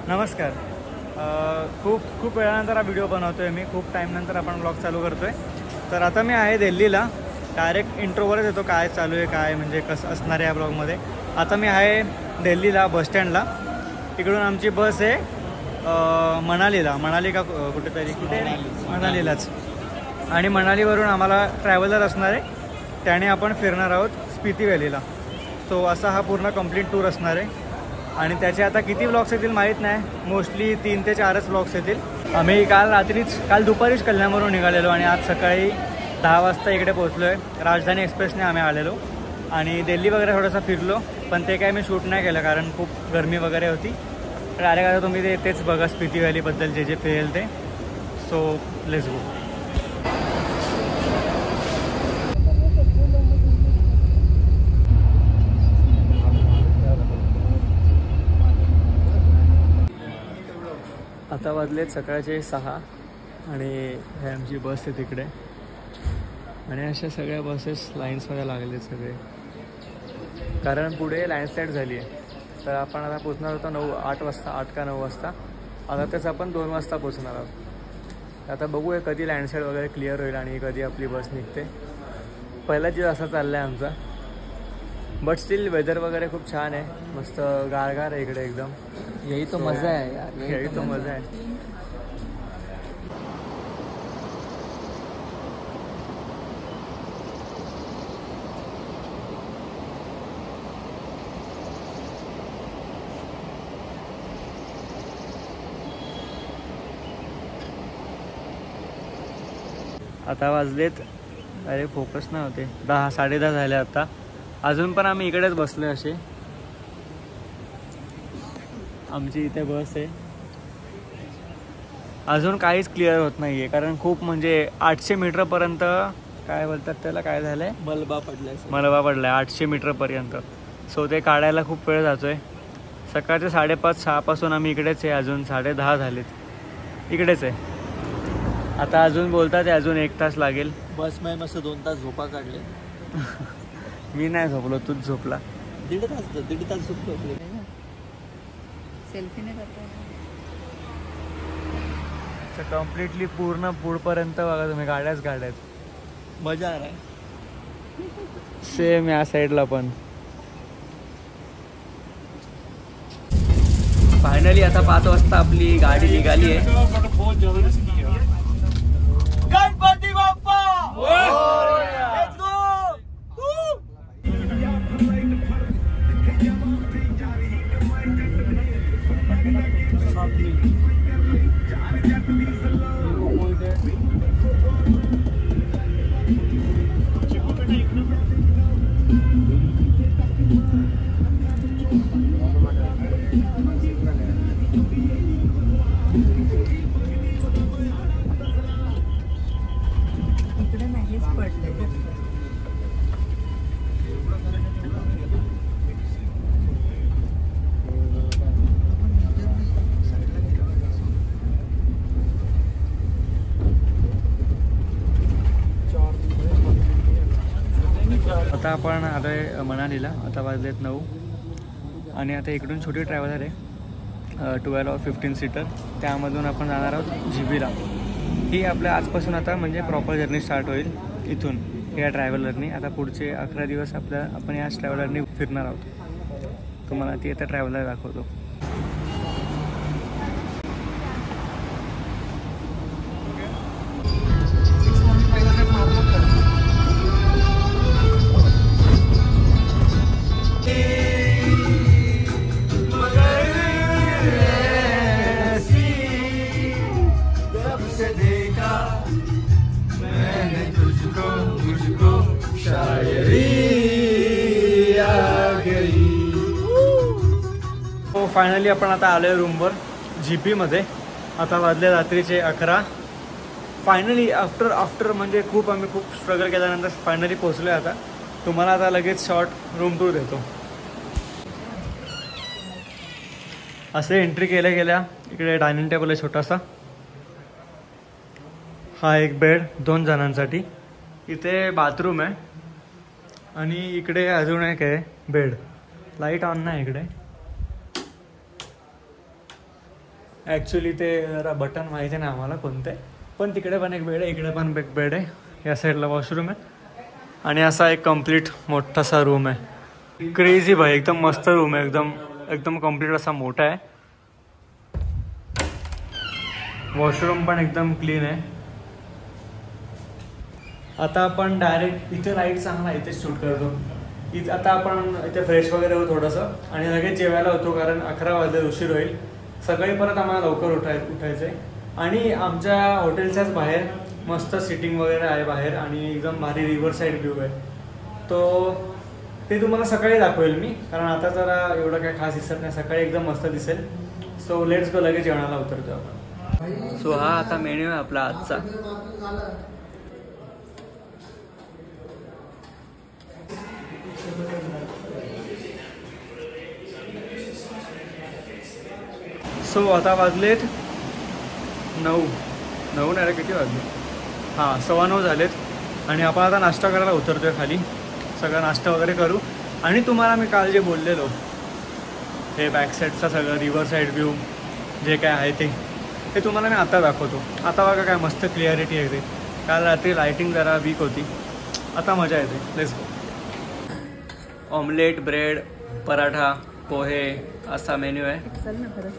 नमस्कार. खूप वेळानंतर हा व्हिडिओ बनवतो आहे मी. खूप टाईमनंतर आपण ब्लॉग चालू करतो आहे. तर आता मी आहे दिल्लीला. डायरेक्ट इंट्रोवरच येतो काय चालू आहे काय म्हणजे कसं असणार आहे या ब्लॉगमध्ये. आता मी आहे दिल्लीला बसस्टँडला. इकडून आमची बस आहे मनाली का कुठेतरी मनालीलाच. आणि मनालीवरून आम्हाला ट्रॅव्हलर असणार आहे. त्याने आपण फिरणार आहोत स्पिती व्हॅलीला. सो असा हा पूर्ण कंप्लीट टूर असणार आहे. आणि त्याचे आता किती ब्लॉग्स येतील माहीत नाही. मोस्टली 3 ते 4च ब्लॉग्स येतील. आम्ही काल दुपारीच कल्याणवरून निघालेलो आणि आज सकाळी 10 वाजता इकडे पोहोचलो आहे. राजधानी एक्सप्रेसने आम्ही आलेलो आणि दिल्ली वगैरे थोडंसं फिरलो. पण ते काय मी शूट नाही केलं कारण खूप गरमी वगैरे होती. डायरेक्ट आता तुम्ही तेच बघा स्पिती व्हॅलीबद्दल जे फिरेल ते. So let's go. आता वाजलेत सकाळचे 6 आणि हे आमची बस आहे तिकडे. आणि अशा सगळ्या बसेस लाईन्समध्ये लागलेत सगळे कारण पुढे लँडस्लाईड झाली आहे. तर आपण आता पोचणार होतो 8 वाजता, 8 का 9 वाजता. आता तेच आपण 2 वाजता पोचणार आहोत. आता बघूया कधी लँडस्लाईड वगैरे क्लिअर होईल आणि कधी आपली बस निघते. पहिला दिवस असा चालला आहे आमचा. बट स्टील वेदर वगैरे खूप छान आहे. मस्त गारगार आहे इकडे एकदम. यही तो मज़ा है यार, यही तो मज़ा है. आता वाजलेत अरे फोकस नाही होते 10 10:30 झाले आता. अजून पण आम्ही इकडेच बसलोय असे. आमची इथे बस आहे. अजून काहीच क्लिअर होत नाही आहे कारण खूप म्हणजे 800 मीटरपर्यंत काय बोलतात त्याला काय झालं आहे मलबा पडला आहे 800 मीटरपर्यंत. सो ते काढायला खूप वेळ जातो आहे. सकाळचे 5:30-6 पासून आम्ही इकडेच आहे. अजून 10:30 झालेत इकडेच आहे. आता अजून बोलतात अजून 1 तास लागेल. बस मी मस्त 2 तास झोपा काढले. मी नाही झोपलो, तूच झोपला. 1.5 तास झोपलो. सेल्फी नाही करता कम्प्लिटली पूर्ण पुढपर्यंत बघा तुम्ही गाड्याच मजा आ रहा है. सेम या साईडला पण. फायनली आता 5 वाजता आपली गाडी निघाली आहे. गणपती बाप्पा इकडे नाहीच पडले. आता आपण आलो आहे मनालीला. आता वाजलेत 9 आणि आता इकडून छोटी ट्रॅव्हलर आहे 12 और 15 सीटर. त्यामधून आपण जाणार आहोत जीबीला. ही आपल्या आजपासून आता म्हणजे प्रॉपर जर्नी स्टार्ट होईल इथून या ट्रॅव्हलरनी. आता पुढचे 11 दिवस आपण याच ट्रॅव्हलरनी फिरणार आहोत. तुम्हाला ती आता ट्रॅव्हलर दाखवतो. फायनली आपण आता आलो आहे रूमवर जीपीमध्ये. आता वाजले रात्रीचे 11. फायनली आफ्टर म्हणजे आम्ही खूप स्ट्रगल केल्यानंतर फायनली पोहोचलो आहे. आता तुम्हाला आता लगेच शॉर्ट रूम टूर देतो. असे एंट्री गेल्या इकडे डायनिंग टेबल आहे छोटासा. हा एक बेड 2 जणांसाठी. इथे बाथरूम आहे आणि इकडे अजून एक आहे बेड. लाईट ऑन नाही इकडे. ॲक्च्युली ते जरा बटन माहिती नाही आम्हाला कोणते, पण तिकडे पण एक बेड आहे, इकडे पण एक बेड आहे, या साईडला वॉशरूम आहे आणि असा एक कम्प्लीट मोठासा रूम आहे. क्रेझी भाई, एकदम मस्त रूम आहे, एकदम एकदम कम्प्लीट असा मोठा आहे. वॉशरूम पण एकदम क्लीन आहे. आता आपण डायरेक्ट इथे लाईट चांगला इथेच शूट करतो. इथे आता आपण इथे फ्रेश वगैरे होऊ थोडंसं आणि लगेच जेवायला होतो, कारण 11 वाजले उशीर होईल. सकाळी परत आम्हाला लवकर उठायचं आहे. आणि आमच्या हॉटेलच्याच बाहेर मस्त सिटिंग वगैरे आहे बाहेर आणि एकदम भारी रिव्हर साईड व्ह्यू आहे. तो ते तुम्हाला सकाळी दाखवेल मी, कारण आता जरा एवढं काही खास दिसत नाही. सकाळी एकदम मस्त दिसेल. सो लेट्स गो, लगेच जेवणाला उतरतो आपण. सो हा आता मेन्यू आहे आपला आजचा. सो आता वाजलेत 9 नाही रे, किती वाजले? हां 9:15 झालेत आणि आपण आता नाश्ता करायला उतरतो आहे खाली. सगळा नाश्ता वगैरे करू आणि तुम्हाला मी काल जे बोललेलो हे बॅक साईडचा सगळं रिव्हर साईड व्ह्यू जे काय आहे ते तुम्हाला मी आता दाखवतो. आता बघा काय मस्त क्लिअरिटी आहे ते. काल रात्री लायटिंग जरा वीक होती, आता मजा येते. Let's go. Omelette, bread, paratha, pohe असा मेन्यू आहे.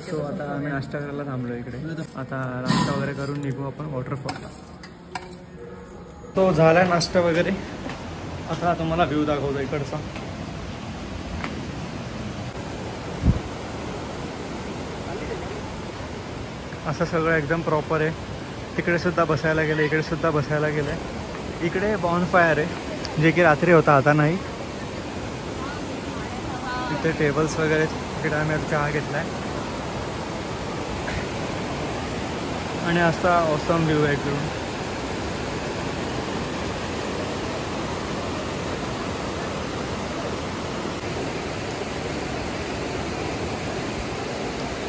सो आता आम्ही नाश्ता करायला थांबलो इकडे. आता नाश्ता वगैरे करून निघू आपण वॉटरफॉलला. तो झाला नाश्ता वगैरे. आता तुम्हाला व्ह्यू दाखवतो इकडचा. असं सगळं एकदम प्रॉपर आहे. तिकडे सुद्धा बसायला गेलं, इकडे सुद्धा बसायला गेलं. इकडे बॉनफायर आहे जे की रात्री होता, आता नाही. इथे टेबल्स वगैरे, तिकडे आम्ही चहा घेतला आहे आणि असा ऑसम व्ह्यू आहे एकदम.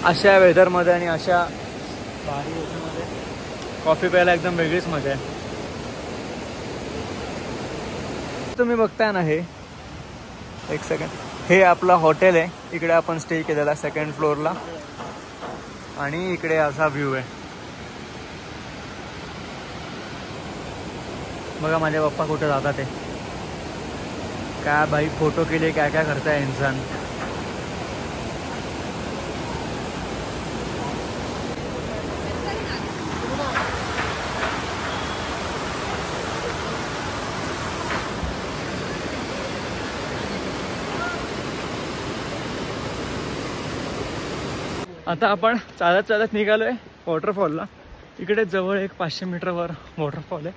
अशा वेदरमध्ये आणि अशा भारी वेदरमध्ये कॉफी प्यायला एकदम वेगळीच मजा आहे. तुम्ही बघताय ना, हे एक सेकंड, हे आपलं हॉटेल आहे. इकडे आपण स्टे केलेला 2nd फ्लोअरला आणि इकडे असा व्ह्यू आहे. बघा माझे पप्पा कुठे जातात ते. काय भाई, फोटो के लिए क्या क्या करता है इंसान. आता आपण चालत चालत निघालो आहे वॉटरफॉलला. इकडे जवळ एक 500 मीटरवर वॉटरफॉल आहे.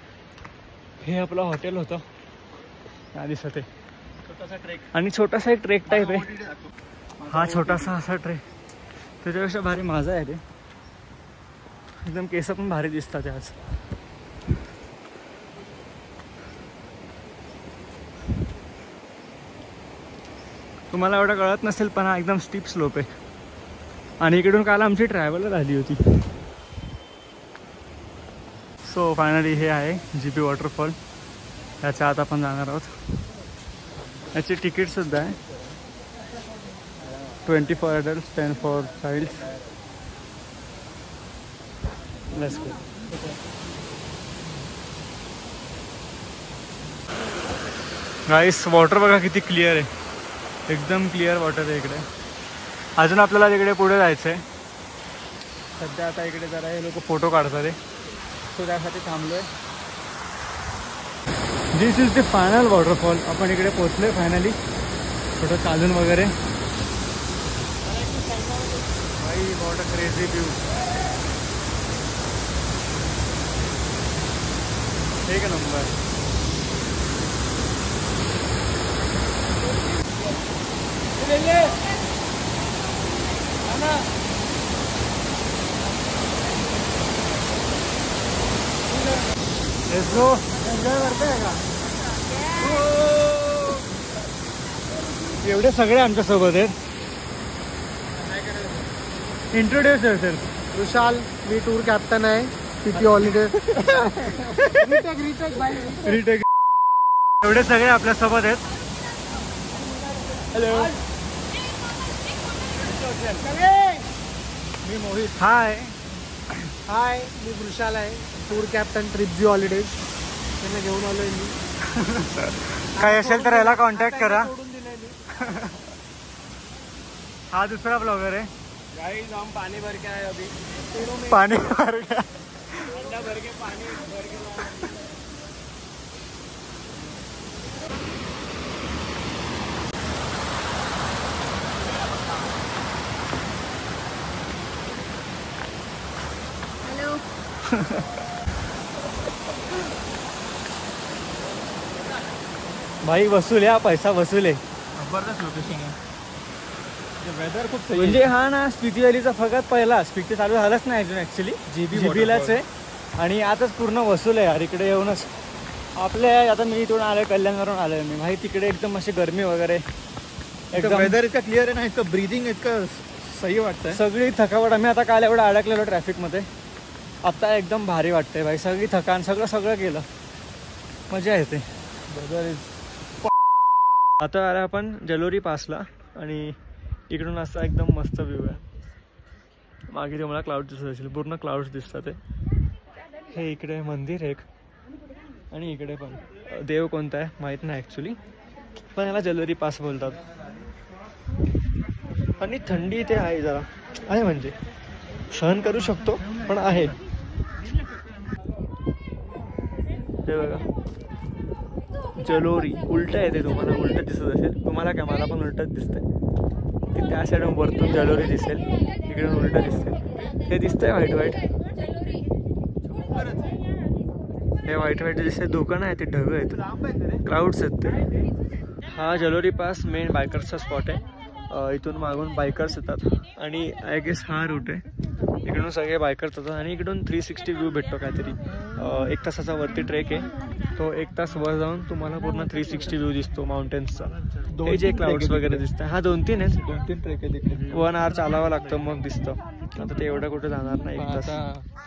हे आपलं हॉटेल होतं, हा दिसत आहे. छोटासा ट्रेक आणि छोटासा एक ट्रेक टाईप आहे. हा छोटासा असा ट्रेक, त्याच्यापेक्षा भारी माझा आहे ते. एकदम केस पण भारी दिसतात आज. तुम्हाला एवढं कळत नसेल, पण हा एकदम स्टीप स्लोप आहे. आणि इकडून काल आमची ट्रॅव्हलर आली होती. सो फायनली हे आहे GP वॉटरफॉल. याच्या आत आपण जाणार आहोत. याची तिकीटसुद्धा आहे. 20 for adults, 10 for childs. Let's go. Guys, water बघा किती क्लिअर आहे. एकदम क्लिअर वॉटर आहे इकडे. अजून आपल्याला तिकडे पुढे जायचं आहे. सध्या आता इकडे जरा हे लोक फोटो काढतात आहे, सो त्यासाठी थांबलो आहे. This is the final waterfall. आपण इकडे पोचलो आहे फायनली, थोडं चालून वगैरे. भाई व्हॉट अ क्रेझी व्ह्यू. एक नंबर. एन्जॉय करताय का? एवढे सगळे आमच्या सोबत आहेत. Introduce yourself. विशाल, मी टूर कॅप्टन आहे PP हॉलिडे. रिटेक. एवढे सगळे आपल्या सोबत आहेत. हॅलो. मी मोहित. हाय हाय, मी वृषाल आहे, टूर कॅप्टन ट्रिपजी हॉलिडेज. त्यांना घेऊन आलोय मी. काय असेल तर याला कॉन्टॅक्ट करा. सोडून दिलंय मी. हा दुसरा ब्लॉगर आहे. गाइस हम पानी भर के आए अभी. पाणी भर गया. अंडा भर के पानी भर के लाए. भाई वसूल आहे, पैसा वसूल आहे. जबरदस्त लोकेशन आहे. वेदर खूप म्हणजे हा ना स्पिती व्हॅलीचा फक्त पहिला स्पिती चालू झालाच नाही अजून ऍक्च्युली. जीबीलाच आहे आणि आताच पूर्ण वसूल आहे यार इकडे येऊनच. आपल्या आता मी इथून आलोय, कल्याणवरून आलोय मी. भाई तिकडे एकदम अशी गरमी वगैरे, एकदम वेदर इतकं क्लिअर आहे ना, इतकं ब्रीदिंग इतकं सही वाटतंय. सगळी थकावट. आम्ही आता काल एवढं अडकलेलो ट्रॅफिकमध्ये, आता एकदम भारी वाटतंय भाई. सगळी थकान, सगळं गेलं, मजा येते. आता आला आपण जलोरी पासला आणि इकडून असा एकदम मस्त व्ह्यू आहे. मागे तुम्हाला क्लाउड दिसत असेल, पूर्ण क्लाउड्स दिसतात. हे इकडे मंदिर एक आणि इकडे पण देव कोणता आहे माहीत नाही ॲक्च्युली, पण याला जलोरी पास बोलतात. आणि थंडी इथे आहे, जरा आहे म्हणजे सहन करू शकतो पण आहे. हे बघा जलोरी उलट आहे, ते तुम्हाला उलट दिसत असेल. तुम्हाला काय, मला पण उलटच दिसतंय. ते त्या साईडून वरतून जलोरी दिसेल, इकडून उलट दिसते. हे दिसतंय व्हाईट व्हाईट, हे व्हाईट व्हाईट दिसते. दुकान आहे, ते ढग आहेत, क्लाउड्स आहेत ते. हा जलोरी पास मेन बायकर्सचा स्पॉट आहे. इथून मागून बायकर्स येतात आणि आय गेस हा रूट आहे. इकडून सगळे बायकर्स येतात आणि इकडून 360 व्ह्यू भेटतो काहीतरी. 1 तासाचा वरती ट्रेक आहे तो. 1 तास वर जाऊन तुम्हाला पूर्ण 360 व्ह्यू दिसतो माउंटेन्सचा. हे जे क्लाउड्स वगैरे दिसतात, हा 2-3 आहेत. 2-3 ट्रेक आहे तिकडे. 1 hour चालावं लागतं मग दिसतं. आता ते एवढं कुठे जाणार नाही. 1 तास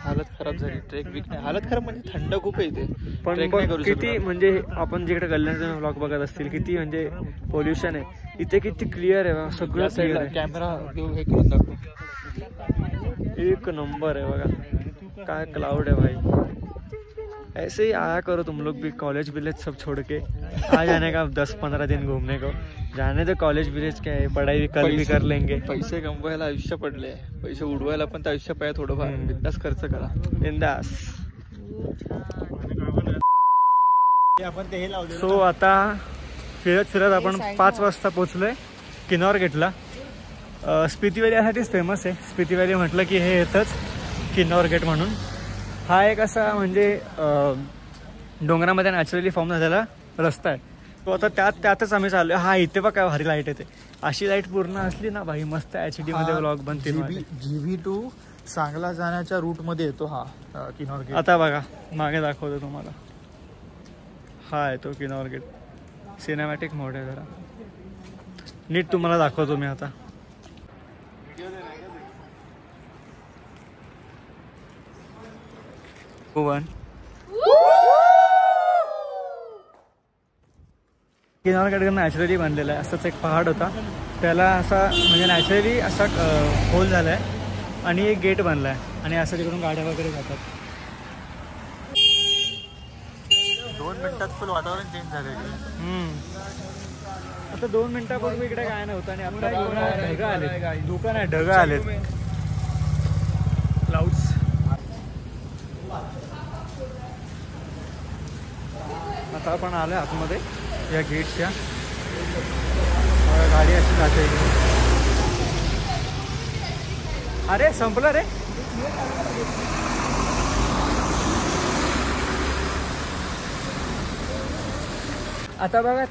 हालत खराब झाली, ट्रेक वीक नाही. हालत खराब म्हणजे थंड खूप आहे इथे. पण किती म्हणजे आपण जिकडे कल्याणचे व्लॉग बघत असतील, किती म्हणजे पोल्युशन आहे इथे, किती क्लिअर आहे सगळं. साईडला कॅमेरा हे करून दाखव. एक नंबर है बघा, काय क्लाउड है भाई. ऐसे ही आया करो तुम लोग भी, कॉलेज विलेज सब छोड़ के आ जाने का 10-15 दिन घूमने को. जाने तो कॉलेज विलेज क्या है, पढ़ाई भी कल भी कर लेंगे. पैसे कमवायला आयुष्य पडले, पैसे उडवायला पण तर आयुष्य पाहिजे थोडंफार. बिंदास खर्च करा, बिंदास. सो आता फिरत आपण 5 वाजता पोचलोय किन्नौर गेटला. स्पिती व्हॅली यासाठीच फेमस आहे. स्पिती व्हॅली म्हटलं की हे येतंच किन्नौर गेट म्हणून. हा एक असा म्हणजे डोंगरामध्ये नॅचरली फॉर्म झालेला रस्ता आहे तो. आता त्यातच आम्ही चाललो. हा इथे बघा काय भारी लाईट येते. अशी लाईट पूर्ण असली ना भाई, मस्त HD मध्ये व्लॉग बनतील. GB to सांगला जाण्याच्या रूट मध्ये येतो हा किन्नौर गेट. आता बघा मागे दाखवतो तुम्हाला. हा आहे तो किन्नौर गेट. सिनेमॅटिक मोड आहे जरा, नीट तुम्हाला दाखवतो मी आता. किन्नौर गेट नॅचरली बनलेला आहे. असंच एक पहाड होता, त्याला असा म्हणजे नॅचरली असा होल झाला आहे आणि एक गेट बनला आहे आणि असं तिकडून गाड्या वगैरे जातात. 2 मिनिटात फुल वातावरण चेंज झालं. आता 2 मिनिटापूर्वी इकडे काय नव्हतं आणि आता ढग आले. दुकान आहे, ढग आलेत. क्लाउड्स. आता आपण आलो आतमध्ये या गेटच्या. गाडी अशी जाते. अरे संपलं रे. आता बघा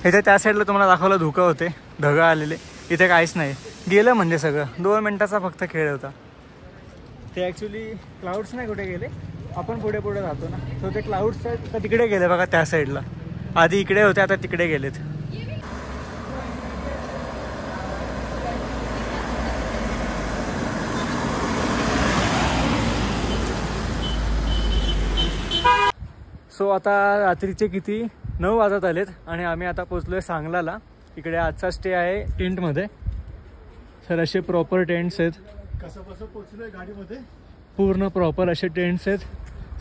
ह्याच्या त्या साईडला तुम्हाला दाखवलं धुकं होते, ढगं आलेले. इथे काहीच नाही, गेलं म्हणजे सगळं. 2 मिनिटाचा फक्त खेळ होता. ते ॲक्च्युली क्लाउड्स नाही कुठे गेले, आपण पुढे पुढे जातो ना. सो ते क्लाउड्स आहेत तर तिकडे गेले बघा त्या साईडला. आधी इकडे होते, आता तिकडे गेलेत. सो आता रात्रीचे किती 9 वाजत आलेत आणि आम्ही आता पोचलोय सांगलाला. इकडे आजचा स्टे आहे टेंटमध्ये. सर असे प्रॉपर टेंट्स आहेत कसं कसं पोहोचलोय गाडीमध्ये. पूर्ण प्रॉपर असे टेंट्स आहेत.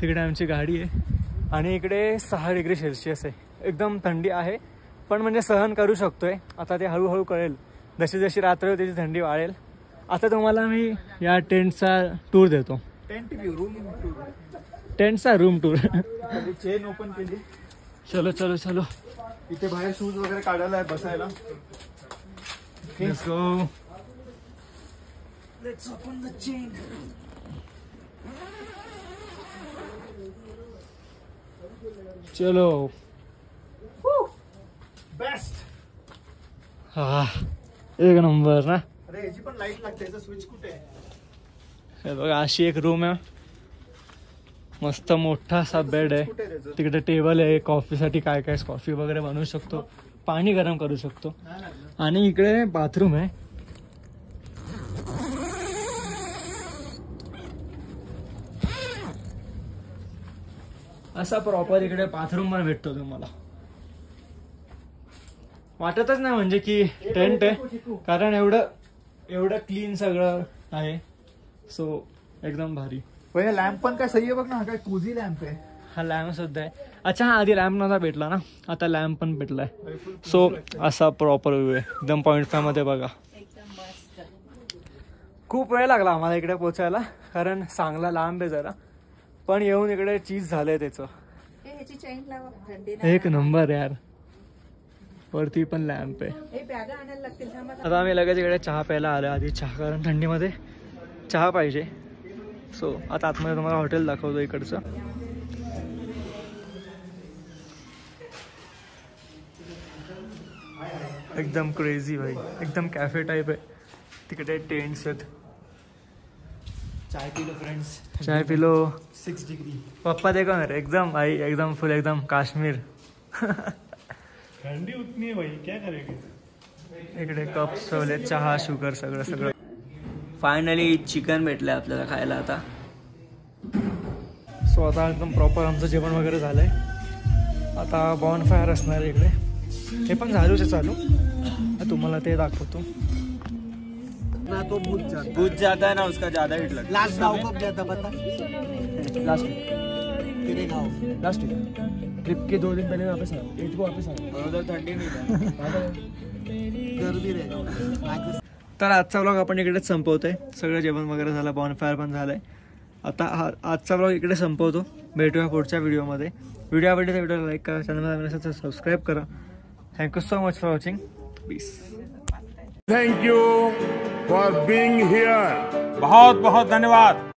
तिकडे आमची गाडी आहे आणि इकडे 6 डिग्री सेल्सिअस आहे. एकदम थंडी आहे पण म्हणजे सहन करू शकतोय. आता ते हळूहळू कळेल, जशी जशी रात्र होईल त्याची थंडी वाढेल. आता तुम्हाला मी या टेंटचा टूर देतो. टेंटचा रूम टूर. चेन ओपन केली. चलो चलो चलो. इथे बाहेर शूज वगैरे काढायला आहे बसायला. Let's go. Let's open the chain. चलो. बेस्ट. हा एक नंबर ना. अरे याची पण लाईट लागते. याचा स्विच कुठे आहे? हे बघा अशी एक रूम आहे. मस्त मोठा असा बेड आहे. कुठे आहे त्याचं? तिकडे टेबल आहे. कॉफीसाठी काय काय कॉफी वगैरे बनवू शकतो. पाणी गरम करू शकतो. आणि इकडे बाथरूम आहे. असा प्रॉपर इकडे बाथरूम पण भेटतो तुम्हाला. वाटतच नाही म्हणजे की टेंट आहे, कारण एवढं क्लीन सगळं आहे. सो एकदम भारी. पहिले लॅम्प पण काय सही आहे बघ ना. काय कोझी लॅम्प आहे. हा लॅम्प सुद्धा आहे. अच्छा हा आधी लॅम्प नव्हता भेटला ना, आता लॅम्प पण भेटलाय. सो असा प्रॉपर व्ह्यू आहे एकदम. 0.5 मध्ये बघा. खूप वेळ लागला आम्हाला इकडे पोचायला, कारण सांगला लांब आहे जरा. पण येऊन इकडे चीज झालंय त्याचं. एक नंबर यार. वरती पण लॅम्प आहे. आता आम्ही लगेच इकडे चहा प्यायला आलो. आधी चहा, कारण थंडीमध्ये चहा पाहिजे. सो आता आतमध्ये तुम्हाला हॉटेल दाखवतो इकडचं. एकदम क्रेझी भाई. एकदम कॅफे टाईप आहे. तिकडे टेंट्स आहेत. चाय पिलो फ्रेंड्स. चाय पिलो. 6 डिग्री. पप्पा देखो ना रे, एकदम भाई एकदम फुल एकदम काश्मीर. ठंडी उतनी है भाई, क्या करेंगे. इकडे कप्स ठेवले, चहा, शुगर सगळं सगळं. फायनली चिकन भेटलंय आपल्याला खायला आता. सो आता एकदम प्रॉपर आमचं जेवण वगैरे झालंय. आता बॉनफायर असणार आहे इकडे. हे पण झालूच आहे चालू. तुम्हाला ते दाखवतो. ना तो बुझ जाता है ना उसका ज्यादा हीट लगता लास्ट गाँव कब गया था पता? लास्ट तेरे गाँव. लास्ट ट्रिप के 2 दिन पहले वापस आया. 8 को वापस आया. है उधर ठंडी नहीं था. गर्दी रहेगा. तर आजचा व्लॉग आपण इकडेच संपवतोय. सगळं जेवण वगैरे झालं, बॉनफायर पण झालंय. आता आजचा व्लॉग इकडे संपवतो. भेटूया पुढच्या व्हिडिओमध्ये. व्हिडिओ आवडली तर व्हिडिओला लाईक करा, चॅनलला सबस्क्राईब करा. Thank you so much for watching. Peace. Thank you for being here. बहुत बहुत धन्यवाद.